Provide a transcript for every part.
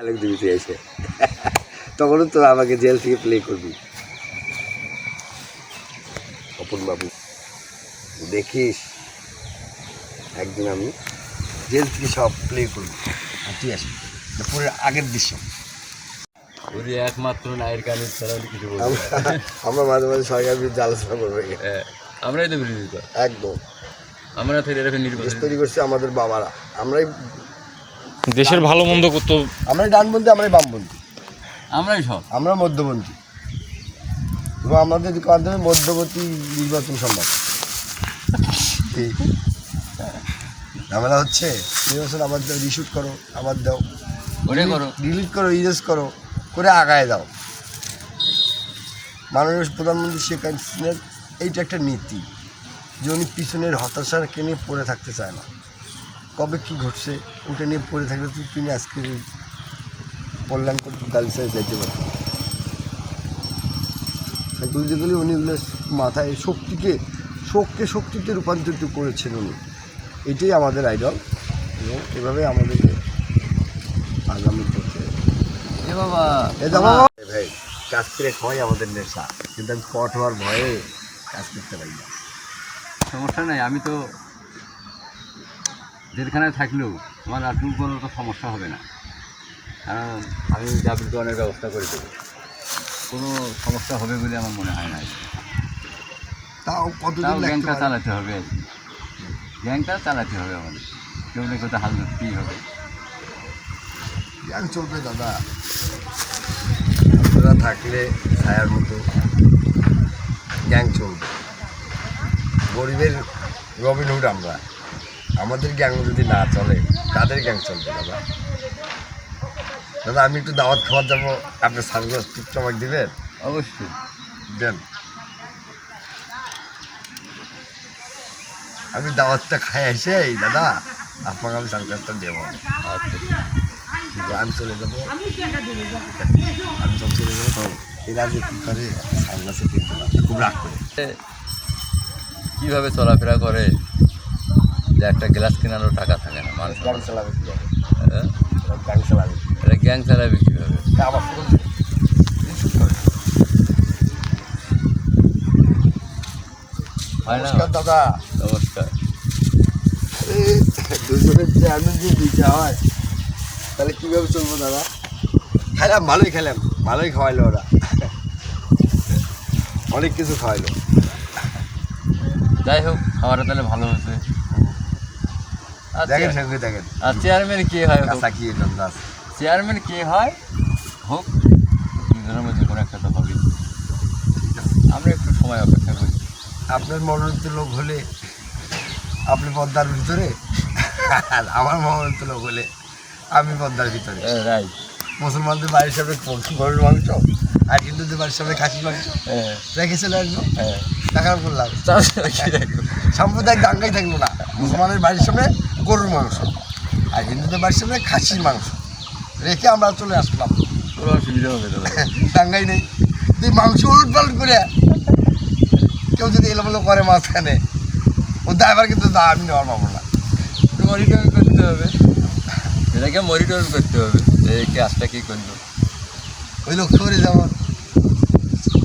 আলোক দিবিতে এসে তখনও তো আমাকে জেল থেকে প্লে করবি। অপন বাবু দেখিস একদিন আমি জেল থেকে সব প্লে করবি আর তুই আসবি পুরো আগের দৃশ্য। ওই একমাত্র নায়ের কানের ছাড়া কিছু বলবো আমরা মাঝে মাঝে সরকার বিরুদ্ধে আলোচনা করবো। আমরাই তো বিরোধী দল, একদম আমরা থেকে এরকম নির্বাচন তৈরি করছে আমাদের বাবারা। আমরাই দেশের ভালো মন্দ করতো, আমরাই ডানপন্থী, আমরাই বামপন্থী, আমরাই সব, আমরা মধ্যপন্থী এবং আমাদের মাধ্যমে মধ্যবর্তী নির্বাচন সম্ভব। ঝামেলা হচ্ছে নির্বাচন আবার দাও, রিশুট করো, আবার দাও, ওটাই করো, ডিলিট করো, ইরেজ করো, করে আগায় দাও। মাননীয় প্রধানমন্ত্রী শেখ হাসিনার এইটা একটা নীতি যে উনি পিছনের হতাশাকে নিয়ে পড়ে থাকতে চায় না। কবে কী ঘটছে ওটা নিয়ে পড়ে থাকলে তিনি আজকে কল্যাণ করতে গালিচায় যাইতে পারেন। যেগুলি উনি মাথায় শোককে শক্তিতে রূপান্তরিত করেছেন উনি। এটাই আমাদের আইডল এবং এভাবে আমাদেরকে আগামী পথে ভাই কাজ করে খাওয়াই আমাদের নেশা, কিন্তু আমি কট হওয়ার ভয়ে কাজ করতে পারি না। সমস্যা নাই, আমি তো জেলখানায় থাকলেও আমার আর কোনো তো সমস্যা হবে না, কারণ আমি জাবিরকরণের ব্যবস্থা করে দেবো, কোনো সমস্যা হবে বলে আমার মনে হয় না। তাও কতদিন গ্যাংটা চালাতে হবে, গ্যাংটা চালাতে হবে আমাদের, কেউ না কেউ তো হাল ধরতেই হবে। গ্যাং চলবে দাদা, আপনারা থাকলে ছায়ার মতো গ্যাং চলবে। গরিবের রবিনহুড আমরা, আমাদের গ্যাং যদি না চলে কাদের গ্যাং চলবে দাদা? দাদা আমি একটু দাওয়াত খাবার যাবো, আপনি সানগ্লাস টিপ চমাক দিবেন? অবশ্যই দেন, আমি দাওয়াতটা খাই এসেই দাদা আপনাকে আমি সানগ্লাসটা দেবো। আমি চলে যাবো, আমি সব চলে যাবো, এরা যে কী করে সানগ্লাসে কিনতে না খুব রাগ করে। কীভাবে চলাফেরা করে যে একটা গ্লাস কেনারও টাকা থাকে না মানুষ, গ্যাং চালাবে কীভাবে? হ্যাঁ? গ্যাং চালাবে, এটা গ্যাং চালাবে কীভাবে? আবার হয় না? নমস্কার দাদা। নমস্কার। দুজনের চেয়ারম্যান যদি দিতে হয় তাহলে কীভাবে চলবো দাদা? খেলাম, ভালোই খেলাম, ভালোই খাওয়াইলো ওরা, অনেক কিছু খাওয়াইলো। যাই হোক, খাবারটা তাহলে ভালো হয়েছে। দেখেন সঙ্গে দেখেন, আর চেয়ারম্যান কে হয় হোক, কাঁচা কি দাস, চেয়ারম্যান কে হয় হোক, দুজনের মধ্যে কোনো একটা তো হবেই। আমরা একটু সময় অপেক্ষা করি। আপনার মনোনীত লোক হলে আপনি পদ্মার ভিতরে, আর আমার মনোনীত লোক হলে আমি পদ্মার ভিতরে। রাইট। মুসলমানদের বাড়ির সামনে গরুর মাংস আর হিন্দুদের বাড়ির সামনে খাসির মাংস রেখে চলে আসবো, টাকা করলাম, সাম্প্রদায়িক দাঙ্গাই থাকলো না। মুসলমানের বাড়ির সামনে গরুর মাংস আর হিন্দুদের বাড়ির সামনে খাসির মাংস রেখে আমরা চলে আসলাম, কোনো অসুবিধা হবে না, দাঙ্গাই নেই। তুই মাংস উলট পালট করে কেউ যদি এলোমেলো করে মাঝখানে, ও ড্রাইভার কিন্তু আমি নেওয়ার পাবো না। মনিটরিং করতে হবে, এটাকে মনিটরিং করতে হবে, এই কাজটা কী করলো। ওই লক্ষ্য করে যেমন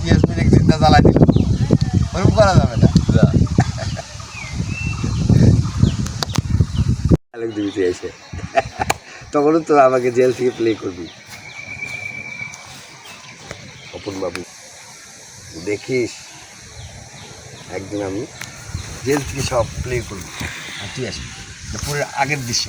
পিএস মিনিট চিন্তা জ্বালাই দিল, ওরকম করা যাবে না। আলোক দিবিতে এসে তখনও তো আমাকে জেল থেকে প্লে করবি। অপন বাবু দেখিস একদিন আমি জেল থেকে সব প্লে করবি আর তুই আসবি পুরো আগের দৃশ্য।